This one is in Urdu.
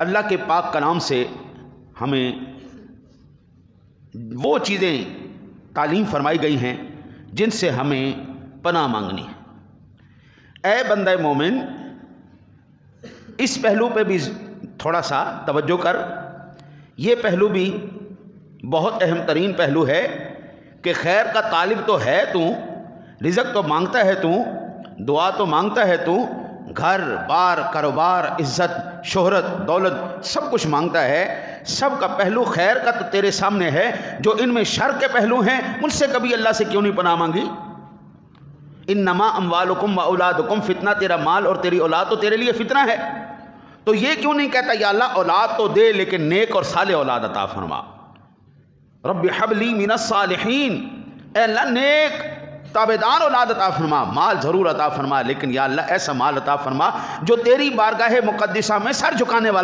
اللہ کے پاک کلام سے ہمیں وہ چیزیں تعلیم فرمائی گئی ہیں جن سے ہمیں پناہ مانگنی ہے۔ اے بندہ مومن، اس پہلو پہ بھی تھوڑا سا توجہ کر۔ یہ پہلو بھی بہت اہم ترین پہلو ہے کہ خیر کا طالب تو ہے تو، رزق تو مانگتا ہے تو، دعا تو مانگتا ہے تو، گھر بار کاروبار عزت شہرت دولت سب کچھ مانگتا ہے۔ سب کا پہلو خیر کا تو تیرے سامنے ہے، جو ان میں شر کے پہلو ہیں مجھ سے کبھی اللہ سے کیوں نہیں پناہ مانگی؟ انما اموالکم و اولادکم فتنہ، تیرا مال اور تیری اولاد تو تیرے لیے فتنہ ہے، تو یہ کیوں نہیں کہتا یا اللہ اولاد تو دے لیکن نیک اور صالح اولاد عطا فرما؟ رب ہب لی من الصالحین، اے اللہ نیک تابعدار اولاد عطا فرما، مال ضرور عطا فرما لیکن یا اللہ ایسا مال عطا فرما جو تیری بارگاہ مقدسہ میں سر جھکانے والا